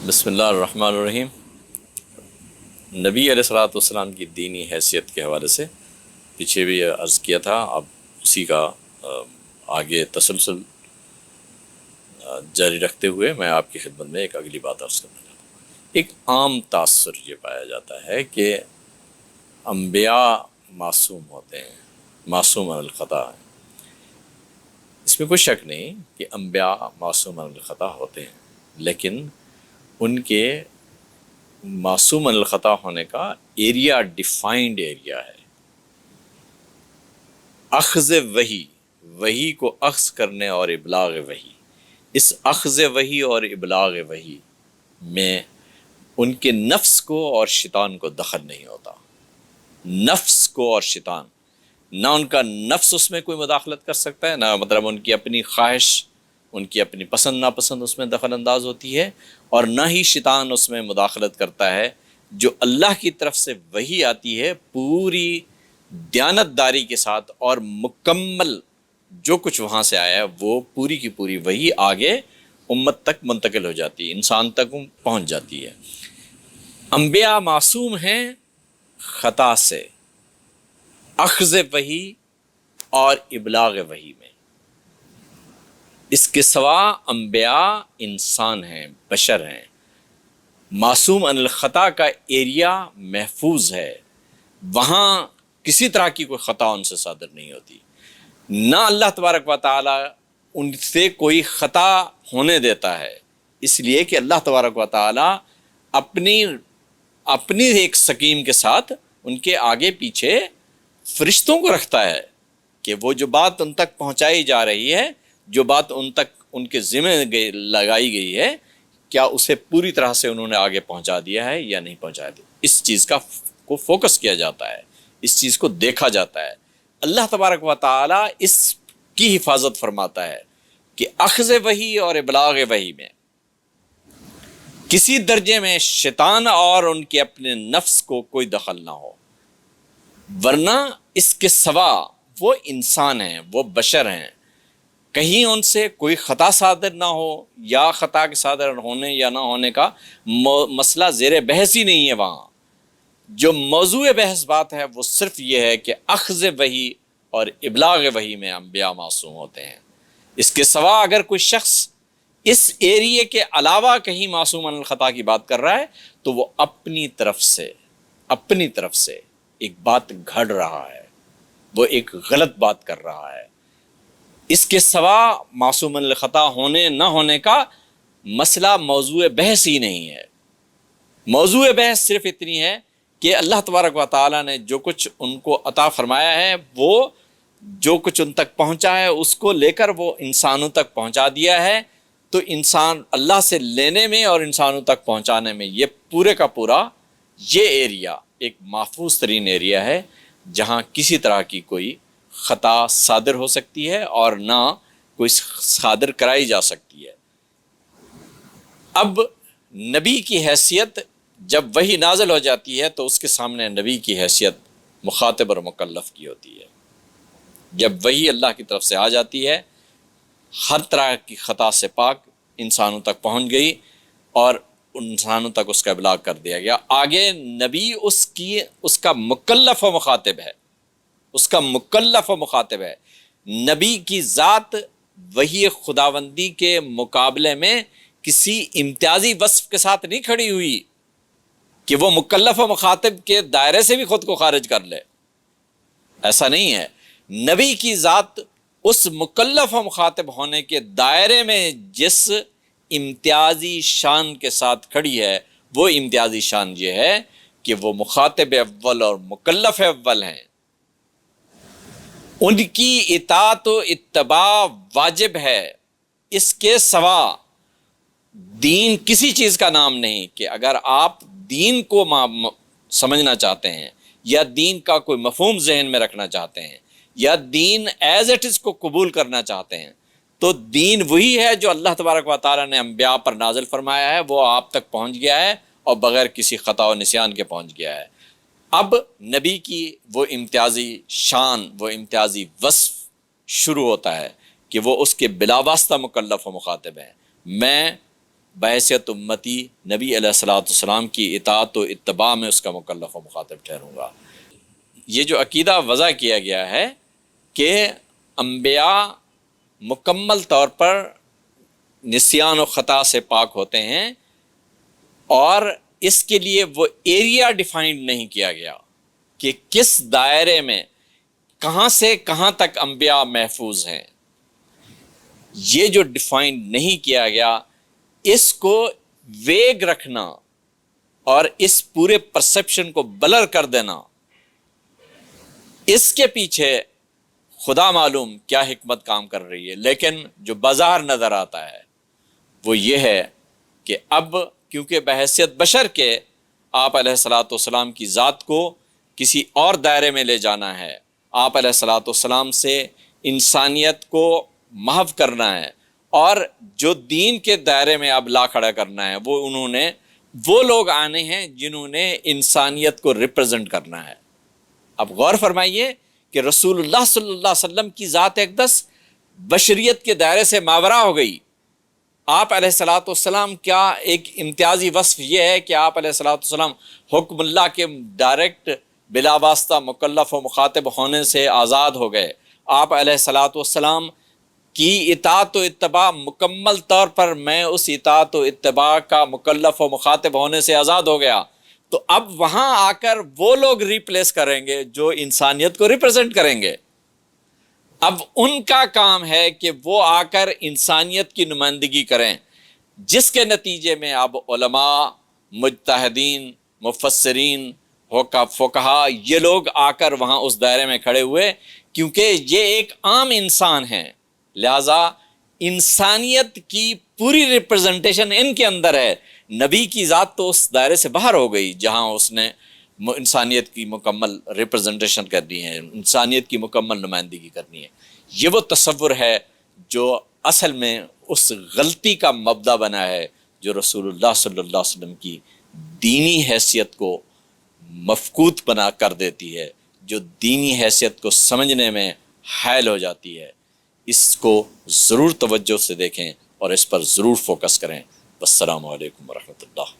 بسم اللہ الرحمن الرحیم۔ نبی علیہ الصلوۃ والسلام کی دینی حیثیت کے حوالے سے پیچھے بھی عرض کیا تھا، اب اسی کا آگے تسلسل جاری رکھتے ہوئے میں آپ کی خدمت میں ایک اگلی بات عرض کرنا چاہتا ہوں۔ ایک عام تاثر یہ پایا جاتا ہے کہ انبیاء معصوم ہوتے ہیں، معصوم عن الخطا ہیں۔ اس میں کوئی شک نہیں کہ انبیاء معصوم عن الخطا ہوتے ہیں، لیکن ان کے معصوم عن الخطا ہونے کا ایریا ڈیفائنڈ ایریا ہے۔ اخذ وحی کو اخذ کرنے اور ابلاغ وحی، اس اخذ وحی اور ابلاغ وحی میں ان کے نفس کو اور شیطان کو دخل نہیں ہوتا۔ نفس کو اور شیطان، نہ ان کا نفس اس میں کوئی مداخلت کر سکتا ہے، نہ مطلب ان کی اپنی خواہش، ان کی اپنی پسند ناپسند اس میں دخل انداز ہوتی ہے، اور نہ ہی شیطان اس میں مداخلت کرتا ہے۔ جو اللہ کی طرف سے وحی آتی ہے پوری دیانتداری کے ساتھ اور مکمل جو کچھ وہاں سے آیا ہے وہ پوری کی پوری وحی آگے امت تک منتقل ہو جاتی ہے، انسان تک پہنچ جاتی ہے۔ انبیاء معصوم ہیں خطا سے، اخذ وحی اور ابلاغ وحی میں۔ اس کے سوا انبیاء انسان ہیں، بشر ہیں۔ معصوم عن الخطا کا ایریا محفوظ ہے، وہاں کسی طرح کی کوئی خطا ان سے صادر نہیں ہوتی، نہ اللہ تبارک و تعالی ان سے کوئی خطا ہونے دیتا ہے، اس لیے کہ اللہ تبارک و تعالی اپنی ایک سکیم کے ساتھ ان کے آگے پیچھے فرشتوں کو رکھتا ہے کہ وہ جو بات ان تک پہنچائی جا رہی ہے، جو بات ان تک ان کے ذمہ لگائی گئی ہے، کیا اسے پوری طرح سے انہوں نے آگے پہنچا دیا ہے یا نہیں پہنچایا دیا۔ اس چیز کو فوکس کیا جاتا ہے، اس چیز کو دیکھا جاتا ہے۔ اللہ تبارک و تعالی اس کی حفاظت فرماتا ہے کہ اخذ وحی اور ابلاغ وحی میں کسی درجے میں شیطان اور ان کے اپنے نفس کو کوئی دخل نہ ہو، ورنہ اس کے سوا وہ انسان ہیں، وہ بشر ہیں، کہیں ان سے کوئی خطا صادر نہ ہو، یا خطا کے صادر ہونے یا نہ ہونے کا مسئلہ زیر بحث ہی نہیں ہے۔ وہاں جو موضوع بحث بات ہے وہ صرف یہ ہے کہ اخذ وحی اور ابلاغ وحی میں انبیاء معصوم ہوتے ہیں۔ اس کے سوا اگر کوئی شخص اس ایریے کے علاوہ کہیں معصوم عن الخطا کی بات کر رہا ہے تو وہ اپنی طرف سے ایک بات گھڑ رہا ہے، وہ ایک غلط بات کر رہا ہے۔ اس کے سوا معصوم عن الخطا ہونے نہ ہونے کا مسئلہ موضوع بحث ہی نہیں ہے۔ موضوع بحث صرف اتنی ہے کہ اللہ تبارک و تعالیٰ نے جو کچھ ان کو عطا فرمایا ہے، وہ جو کچھ ان تک پہنچا ہے اس کو لے کر وہ انسانوں تک پہنچا دیا ہے۔ تو انسان اللہ سے لینے میں اور انسانوں تک پہنچانے میں یہ پورے کا پورا یہ ایریا ایک محفوظ ترین ایریا ہے، جہاں کسی طرح کی کوئی خطا صادر ہو سکتی ہے اور نہ کوئی صادر کرائی جا سکتی ہے۔ اب نبی کی حیثیت جب وحی نازل ہو جاتی ہے تو اس کے سامنے نبی کی حیثیت مخاطب اور مکلف کی ہوتی ہے۔ جب وحی اللہ کی طرف سے آ جاتی ہے، ہر طرح کی خطا سے پاک انسانوں تک پہنچ گئی اور انسانوں تک اس کا ابلاغ کر دیا گیا۔ آگے نبی اس کا مکلف و مخاطب ہے، اس کا مکلف و مخاطب ہے۔ نبی کی ذات وحی خداوندی کے مقابلے میں کسی امتیازی وصف کے ساتھ نہیں کھڑی ہوئی کہ وہ مکلف و مخاطب کے دائرے سے بھی خود کو خارج کر لے، ایسا نہیں ہے۔ نبی کی ذات اس مکلف و مخاطب ہونے کے دائرے میں جس امتیازی شان کے ساتھ کھڑی ہے، وہ امتیازی شان یہ ہے کہ وہ مخاطب اول اور مکلف اول ہیں۔ ان کی اطاعت و اتباع واجب ہے۔ اس کے سوا دین کسی چیز کا نام نہیں کہ اگر آپ دین کو سمجھنا چاہتے ہیں یا دین کا کوئی مفہوم ذہن میں رکھنا چاہتے ہیں یا دین ایز اٹ از کو قبول کرنا چاہتے ہیں، تو دین وہی ہے جو اللہ تبارک و تعالیٰ نے انبیاء پر نازل فرمایا ہے، وہ آپ تک پہنچ گیا ہے اور بغیر کسی خطا و نسیان کے پہنچ گیا ہے۔ اب نبی کی وہ امتیازی شان، وہ امتیازی وصف شروع ہوتا ہے کہ وہ اس کے بلا واسطہ مکلف و مخاطب ہیں۔ میں بحیثیت امتی نبی علیہ الصلوۃ والسلام کی اطاعت و اتباع میں اس کا مکلف و مخاطب ٹھہروں گا۔ یہ جو عقیدہ وضع کیا گیا ہے کہ انبیاء مکمل طور پر نسیان و خطا سے پاک ہوتے ہیں، اور اس کے لیے وہ ایریا ڈیفائنڈ نہیں کیا گیا کہ کس دائرے میں کہاں سے کہاں تک انبیاء محفوظ ہیں، یہ جو ڈیفائنڈ نہیں کیا گیا، اس کو ویگ رکھنا اور اس پورے پرسپشن کو بلر کر دینا، اس کے پیچھے خدا معلوم کیا حکمت کام کر رہی ہے۔ لیکن جو بظاہر نظر آتا ہے وہ یہ ہے کہ اب کیونکہ بحیثیت بشر کے آپ علیہ الصلوۃ والسلام کی ذات کو کسی اور دائرے میں لے جانا ہے، آپ علیہ الصلوۃ والسلام سے انسانیت کو محو کرنا ہے، اور جو دین کے دائرے میں اب لا کھڑا کرنا ہے، وہ لوگ آنے ہیں جنہوں نے انسانیت کو ریپرزنٹ کرنا ہے۔ اب غور فرمائیے کہ رسول اللہ صلی اللہ علیہ وسلم کی ذات اقدس بشریت کے دائرے سے ماورا ہو گئی۔ آپ علیہ الصلوۃ والسلام کیا ایک امتیازی وصف یہ ہے کہ آپ علیہ الصلوۃ والسلام حکم اللہ کے ڈائریکٹ بلا واسطہ مکلف و مخاطب ہونے سے آزاد ہو گئے۔ آپ علیہ الصلوۃ والسلام کی اطاعت و اتباع مکمل طور پر میں اس اطاعت و اتباع کا مکلف و مخاطب ہونے سے آزاد ہو گیا، تو اب وہاں آ کر وہ لوگ ریپلیس کریں گے جو انسانیت کو ریپرزینٹ کریں گے۔ اب ان کا کام ہے کہ وہ آ کر انسانیت کی نمائندگی کریں، جس کے نتیجے میں اب علماء، مجتہدین، مفسرین، فقہا، یہ لوگ آ کر وہاں اس دائرے میں کھڑے ہوئے، کیونکہ یہ ایک عام انسان ہے، لہذا انسانیت کی پوری ریپرزنٹیشن ان کے اندر ہے۔ نبی کی ذات تو اس دائرے سے باہر ہو گئی جہاں اس نے انسانیت کی مکمل ریپرزنٹیشن کرنی ہے، انسانیت کی مکمل نمائندگی کرنی ہے۔ یہ وہ تصور ہے جو اصل میں اس غلطی کا مبدا بنا ہے جو رسول اللہ صلی اللہ علیہ وسلم کی دینی حیثیت کو مفقود بنا کر دیتی ہے، جو دینی حیثیت کو سمجھنے میں حائل ہو جاتی ہے۔ اس کو ضرور توجہ سے دیکھیں اور اس پر ضرور فوکس کریں۔ السلام علیکم ورحمۃ اللہ۔